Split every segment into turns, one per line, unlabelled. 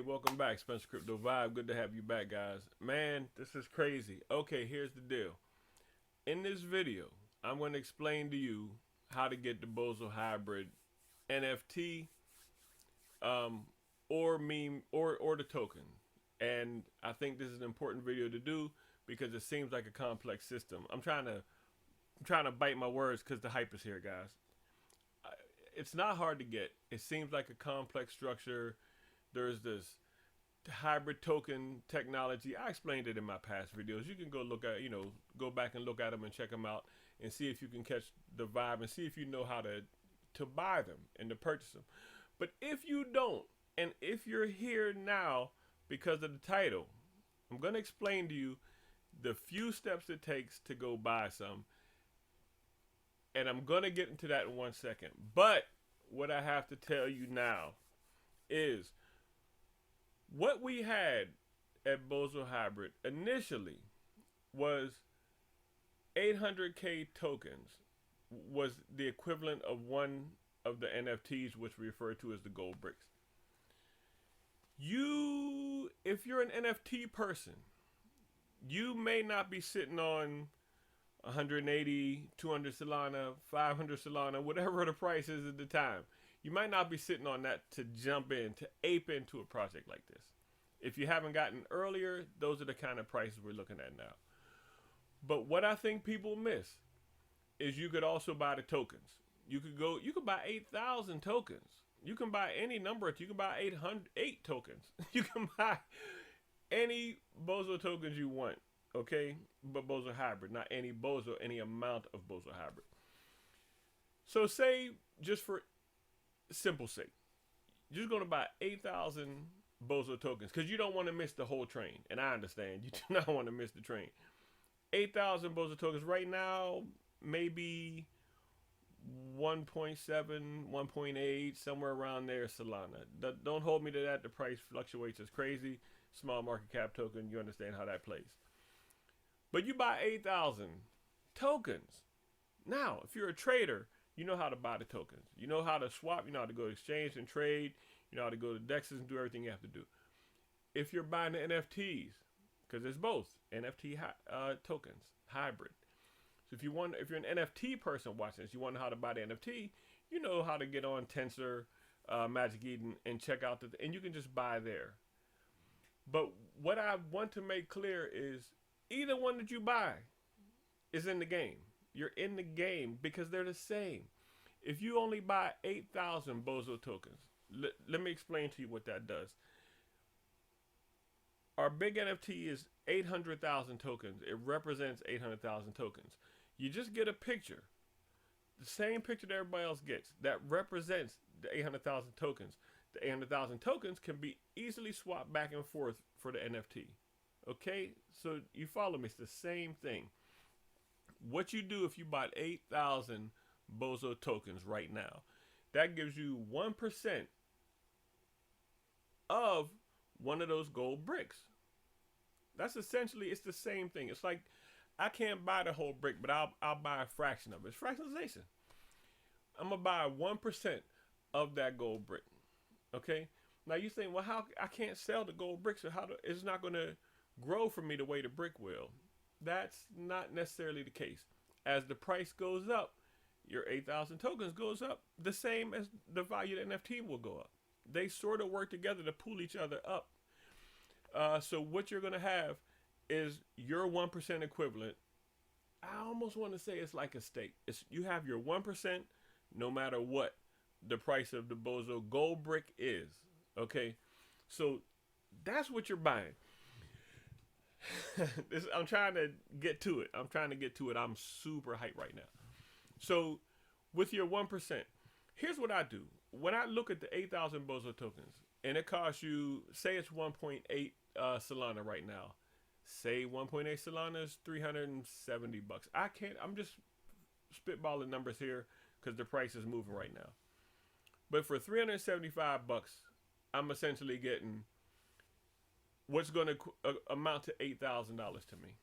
welcome back, Spencer Crypto Vibe. Good to have you back, guys. Man, this is crazy. Okay, here's the deal. In this video, I'm going to explain to you how to get the BozoHybrid NFT, um, or meme, or the token. And I think this is an important video to do because it seems like a complex system. I'm trying to bite my words because the hype is here, guys. It's not hard to get. It seems like a complex structure. There's this hybrid token technology. I explained it in my past videos. You can go look at, go back and look at them and check them out and see if you can catch the vibe and see if you know how to buy them and to purchase them. But if you don't, and if you're here now because of the title, I'm going to explain to you the few steps it takes to go buy some. And I'm going to get into that in 1 second. But what I have to tell you now is what we had at BozoHybrid initially was 800K tokens, was the equivalent of one of the NFTs, which we refer to as the gold bricks. If you're an NFT person, you may not be sitting on 180, 200 Solana, 500 Solana, whatever the price is at the time. You might not be sitting on that to jump in, to ape into a project like this. If you haven't gotten earlier, those are the kind of prices we're looking at now. But what I think people miss is you could also buy the tokens. You could buy 8,000 tokens. You can buy any number. You can buy 8 tokens. You can buy any Bozo tokens you want. Okay, but BozoHybrid, not any Bozo, any amount of BozoHybrid. So say, just for simple sake, you're just going to buy 8,000 Bozo tokens because you don't want to miss the whole train. And I understand you do not want to miss the train. 8,000 Bozo tokens right now, maybe 1.7, 1.8, somewhere around there, Solana. Don't hold me to that. The price fluctuates as crazy. Small market cap token, you understand how that plays. But you buy 8,000 tokens. Now, if you're a trader, you know how to buy the tokens. You know how to swap. You know how to go to exchange and trade. You know how to go to DEXs and do everything you have to do. If you're buying the NFTs, because there's both NFT tokens, hybrid. So if you're an NFT person watching this, you want to know how to buy the NFT, you know how to get on Tensor, Magic Eden, and check out and you can just buy there. But what I want to make clear is either one that you buy is in the game. You're in the game because they're the same. If you only buy 8,000 Bozo tokens, let me explain to you what that does. Our big NFT is 800,000 tokens. It represents 800,000 tokens. You just get a picture, the same picture that everybody else gets, that represents the 800,000 tokens. The 800,000 tokens can be easily swapped back and forth for the NFT. Okay, so you follow me. It's the same thing. What you do if you bought 8,000 Bozo tokens right now, that gives you 1% of one of those gold bricks. That's essentially, it's the same thing. It's like I can't buy the whole brick, but I'll buy a fraction of it. It's fractionalization. I'm gonna buy 1% of that gold brick. Okay. Now you think, well, how I can't sell the gold bricks, so it's not gonna grow for me the way the brick will. That's not necessarily the case. As the price goes up, your 8,000 tokens goes up the same as the value of the NFT will go up. They sort of work together to pull each other up. So what you're going to have is your 1% equivalent. I almost want to say it's like a stake. You have your 1% no matter what the price of the Bozo gold brick is. Okay, so that's what you're buying. I'm trying to get to it. I'm super hyped right now. So with your 1%, here's what I do. When I look at the 8,000 Bozo tokens, and it costs you, say it's 1.8 Solana right now. Say 1.8 Solana is 370 bucks. I'm just spitballing numbers here because the price is moving right now. But for 375 bucks, I'm essentially getting what's going to amount to $8,000 to me.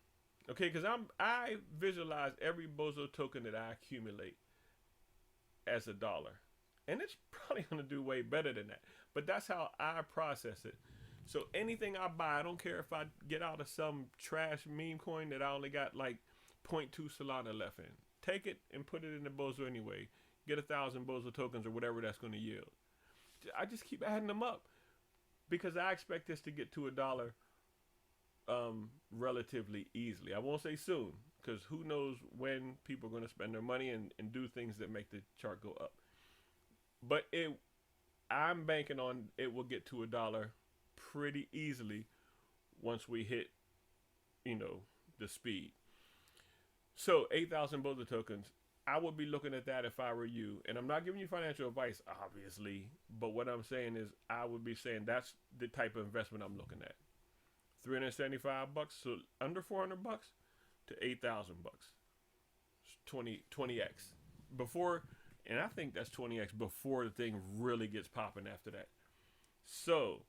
Okay, because I visualize every Bozo token that I accumulate as $1. And it's probably going to do way better than that. But that's how I process it. So anything I buy, I don't care if I get out of some trash meme coin that I only got like zero point 0.2 Solana left in. Take it and put it in the Bozo anyway. Get 1,000 Bozo tokens or whatever that's going to yield. I just keep adding them up because I expect this to get to $1 relatively easily. I won't say soon because who knows when people are going to spend their money and do things that make the chart go up. But I'm banking on it will get to $1 pretty easily once we hit, the speed. So 8,000 Bozo tokens. I would be looking at that if I were you. And I'm not giving you financial advice, obviously. But what I'm saying is I would be saying that's the type of investment I'm looking at. $375, so under $400 to $8,000. 20x. Before, and I think that's 20x before the thing really gets popping after that. So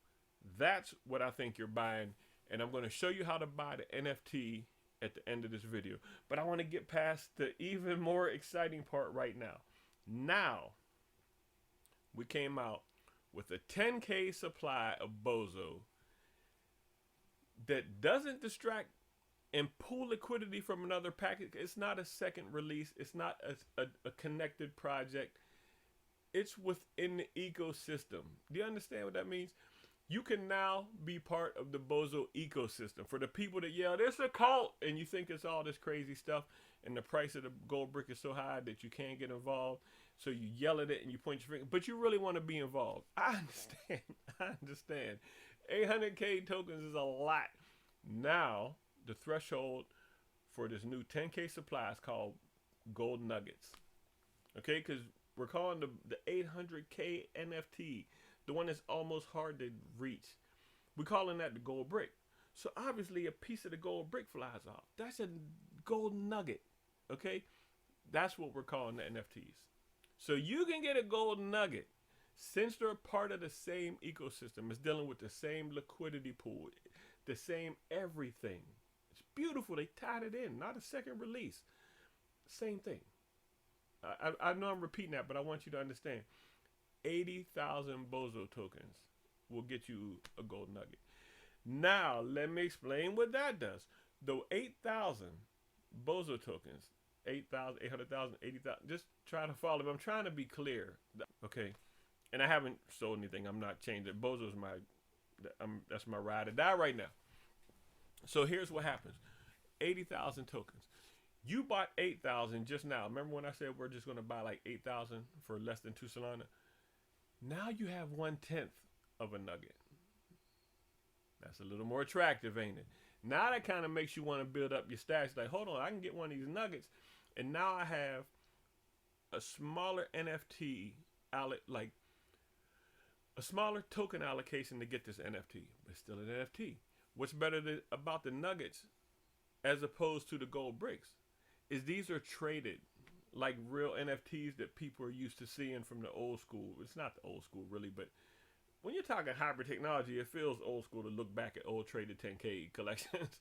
that's what I think you're buying. And I'm going to show you how to buy the NFT at the end of this video. But I want to get past the even more exciting part right now. Now, we came out with a 10K supply of Bozo that doesn't distract and pull liquidity from another package. It's not a second release. It's not a connected project. It's within the ecosystem. Do you understand what that means? You can now be part of the Bozo ecosystem. For the people that yell, "It's a cult," and you think it's all this crazy stuff, and the price of the gold brick is so high that you can't get involved, so you yell at it and you point your finger, but you really want to be involved. I understand. I understand. 800K tokens is a lot. Now, the threshold for this new 10K supply is called gold nuggets. Okay, because we're calling the 800K NFT, the one that's almost hard to reach. We're calling that the gold brick. So obviously a piece of the gold brick flies off. That's a gold nugget. Okay? That's what we're calling the NFTs. So you can get a gold nugget since they're part of the same ecosystem. It's dealing with the same liquidity pool, the same everything. It's beautiful. They tied it in, not a second release. Same thing. I know I'm repeating that, but I want you to understand. 80,000 Bozo tokens will get you a gold nugget. Now, let me explain what that does. The 8,000 Bozo tokens, 8,000, 800,000, 80,000, just try to follow me. I'm trying to be clear. Okay. And I haven't sold anything. I'm not changing. Bozo's that's my ride or die right now. So here's what happens. 80,000 tokens. You bought 8,000 just now. Remember when I said we're just going to buy like 8,000 for less than 2 Solana? Now you have 1/10 of a nugget. That's a little more attractive, ain't it? Now that kind of makes you want to build up your stacks. Like, hold on, I can get one of these nuggets. And now I have a smaller NFT, like a smaller token allocation to get this NFT. But it's still an NFT. What's better about the nuggets as opposed to the gold bricks is these are traded like real NFTs that people are used to seeing from the old school. It's not the old school really, but when you're talking hybrid technology, it feels old school to look back at old traded 10K collections.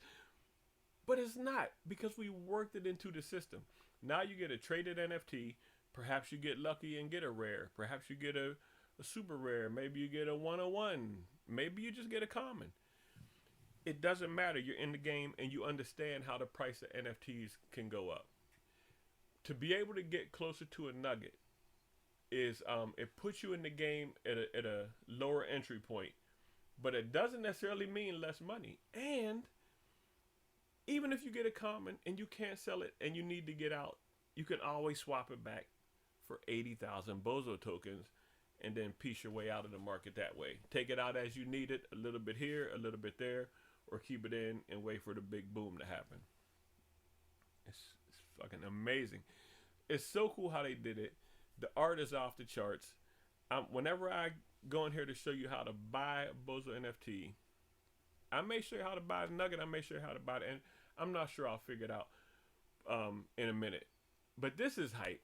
But it's not, because we worked it into the system. Now you get a traded NFT. Perhaps you get lucky and get a rare. Perhaps you get a super rare. Maybe you get a 101. Maybe you just get a common. It doesn't matter. You're in the game and you understand how the price of NFTs can go up. To be able to get closer to a nugget is it puts you in the game at a lower entry point, but it doesn't necessarily mean less money. And even if you get a common and you can't sell it and you need to get out, you can always swap it back for 80,000 Bozo tokens and then piece your way out of the market that way. Take it out as you need it, a little bit here, a little bit there, or keep it in and wait for the big boom to happen. It's fucking amazing. It's so cool how they did it. The art is off the charts. Whenever I go in here to show you how to buy a Bozo NFT, I may show you how to buy the nugget. I may show you how to buy it. And I'm not sure I'll figure it out in a minute. But this is hype.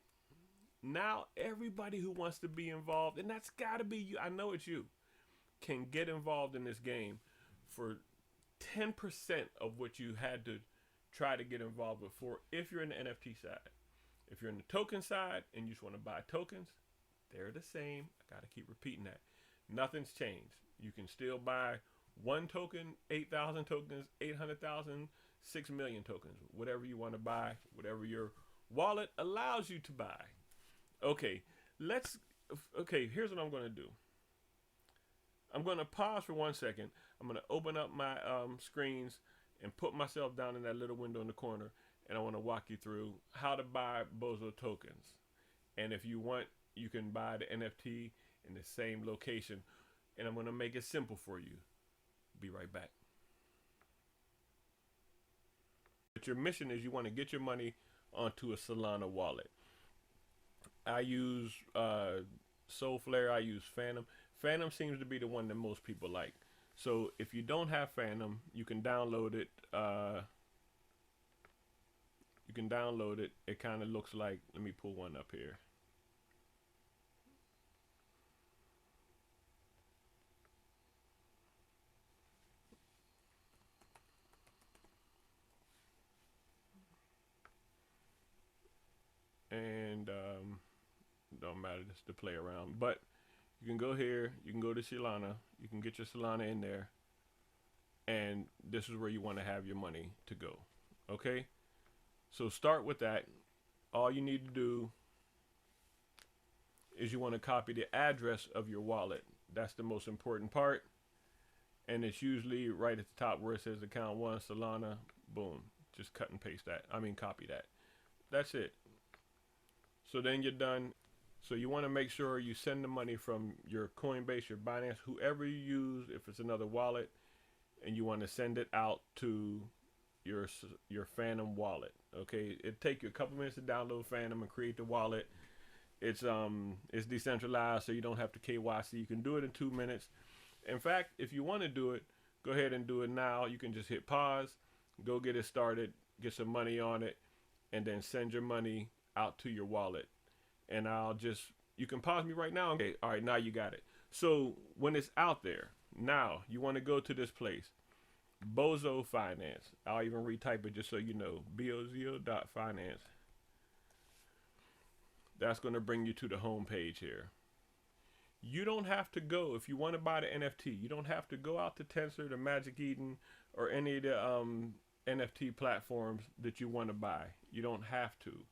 Now everybody who wants to be involved, and that's got to be you, I know it's you, can get involved in this game for 10% of what you had to try to get involved before if you're in the NFT side. If you're in the token side and you just want to buy tokens, they're the same. I got to keep repeating that. Nothing's changed. You can still buy 1 token, 8,000 tokens, 800,000, 6 million tokens, whatever you want to buy, whatever your wallet allows you to buy. Okay, here's what I'm going to do. I'm going to pause for 1 second. I'm going to open up my screens and put myself down in that little window in the corner, and I want to walk you through how to buy Bozo tokens. And if you want, you can buy the NFT in the same location, and I'm going to make it simple for you. Be right back. But your mission is you want to get your money onto a Solana wallet. I use Soulflare. I use Phantom. Phantom seems to be the one that most people like. So if you don't have Phantom, you can download it. It kind of looks like, let me pull one up here. And don't matter, just to play around. But you can go here, you can go to Solana, you can get your Solana in there, and this is where you want to have your money to go. Okay, so start with that. All you need to do is you want to copy the address of your wallet. That's the most important part, and it's usually right at the top where it says account 1 Solana. Boom, just cut and paste that. Copy that. That's it. So then you're done. So you want to make sure you send the money from your Coinbase, your Binance, whoever you use, if it's another wallet, and you want to send it out to your Phantom wallet. Okay, it'll take you a couple minutes to download Phantom and create the wallet. It's decentralized, so you don't have to KYC. You can do it in 2 minutes. In fact, if you want to do it, go ahead and do it now. You can just hit pause, go get it started, get some money on it, and then send your money out to your wallet. And you can pause me right now. Okay, all right, now you got it. So when it's out there, now you want to go to this place, Bozo Finance. I'll even retype it just so you know, bozo.finance. That's going to bring you to the home page here. You don't have to go, if you want to buy the NFT, you don't have to go out to Tensor, to Magic Eden, or any of the NFT platforms that you want to buy. You don't have to.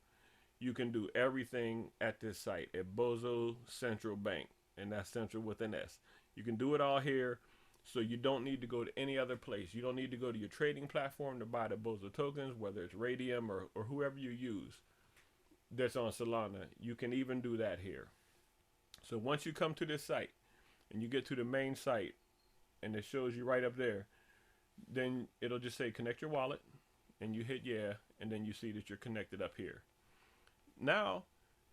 You can do everything at this site at Bozo Central Bank, and that's central with an S. You can do it all here, so you don't need to go to any other place. You don't need to go to your trading platform to buy the Bozo tokens, whether it's Radium or whoever you use that's on Solana. You can even do that here. So once you come to this site and you get to the main site and it shows you right up there, then it'll just say connect your wallet, and you hit yeah, and then you see that you're connected up here. Now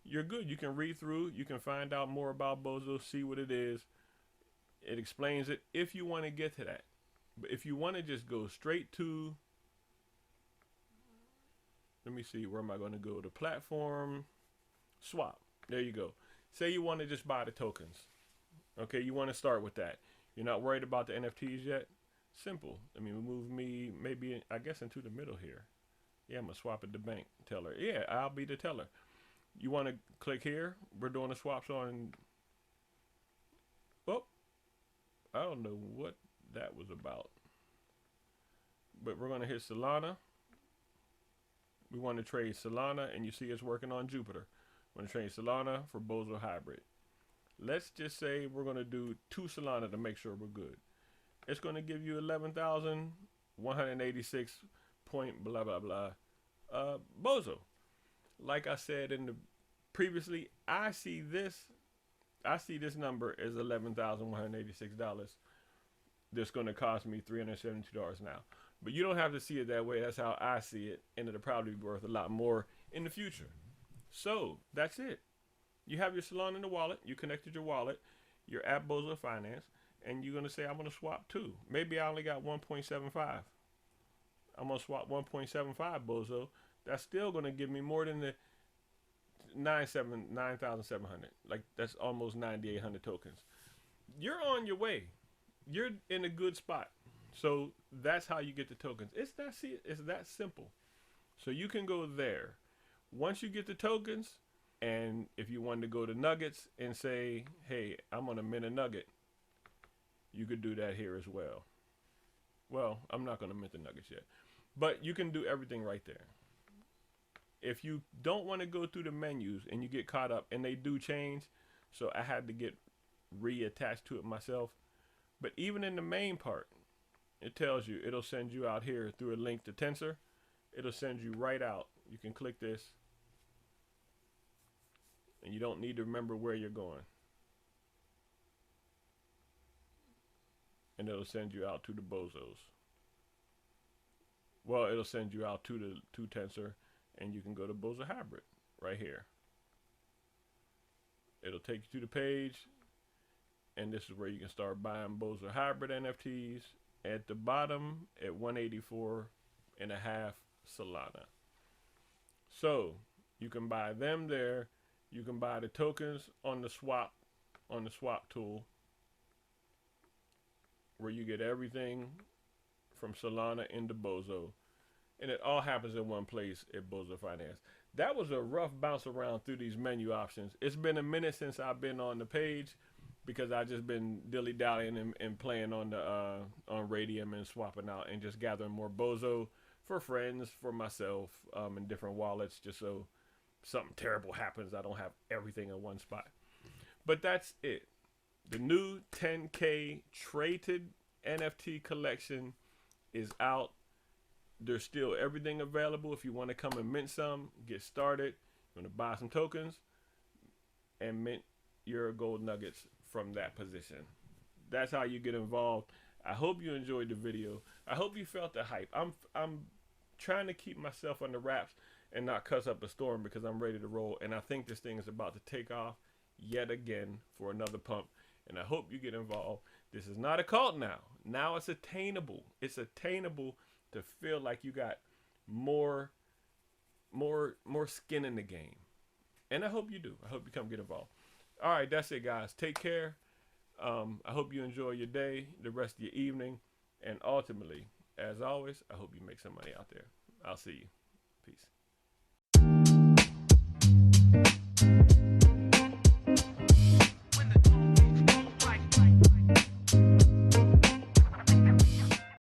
you're good. You can read through, you can find out more about Bozo, see what it is. It explains it if you want to get to that. But if you want to just go straight to, let me see, where am I going to go? The platform swap. There you go. Say you want to just buy the tokens. Okay, you want to start with that. You're not worried about the NFTs yet. Simple. I mean, move me maybe, I guess, into the middle here. Yeah, I'm going to swap at the bank teller. Yeah, I'll be the teller. You want to click here? We're doing the swaps on, oh, I don't know what that was about. But we're going to hit Solana. We want to trade Solana, and you see it's working on Jupiter. We're going to trade Solana for BozoHybrid. Let's just say we're going to do 2 Solana to make sure we're good. It's going to give you 11,186 point blah blah blah Bozo. Like I said in the previously, I see this number as $11,186. That's going to cost me $372 now. But you don't have to see it that way. That's how I see it, and it'll probably be worth a lot more in the future. So that's it. You have your Solana in the wallet. You connected your wallet. You're at Bozo Finance, and you're going to say, I'm going to swap 2. Maybe I only got 1.75. I'm going to swap 1.75 Bozo. That's still going to give me more than the 9,700. Like, that's almost 9,800 tokens. You're on your way. You're in a good spot. So that's how you get the tokens. It's that simple. So you can go there. Once you get the tokens, and if you wanted to go to nuggets and say, hey, I'm going to mint a nugget, you could do that here as well. Well, I'm not going to mint the nuggets yet. But you can do everything right there. If you don't want to go through the menus and you get caught up, and they do change, so I had to get reattached to it myself. But even in the main part, it tells you, it'll send you out here through a link to Tensor. It'll send you right out. You can click this, and you don't need to remember where you're going. And it'll send you out to the Bozos. Well, it'll send you out to Tensor, and you can go to BozoHybrid right here. It'll take you to the page, and this is where you can start buying BozoHybrid NFTs at the bottom at 184.5 Solana. So you can buy them there. You can buy the tokens on the swap tool, where you get everything from Solana into Bozo, and it all happens in one place at Bozo Finance. That was a rough bounce around through these menu options. It's been a minute since I've been on the page, because I just been dilly-dallying and playing on the on Radium and swapping out and just gathering more Bozo for friends, for myself, in different wallets, just so something terrible happens, I don't have everything in one spot. But that's it. The new 10K traded NFT collection is out. There's still everything available if you want to come and mint some, get started. You want to buy some tokens and mint your gold nuggets from that position. That's how you get involved. I hope you enjoyed the video. I hope you felt the hype. I'm trying to keep myself under wraps and not cuss up a storm, because I'm ready to roll, and I think this thing is about to take off yet again for another pump, and I hope you get involved. This is not a cult now. Now it's attainable. It's attainable to feel like you got more skin in the game. And I hope you do. I hope you come get involved. All right, that's it, guys. Take care. I hope you enjoy your day, the rest of your evening, and ultimately, as always, I hope you make some money out there. I'll see you. Peace.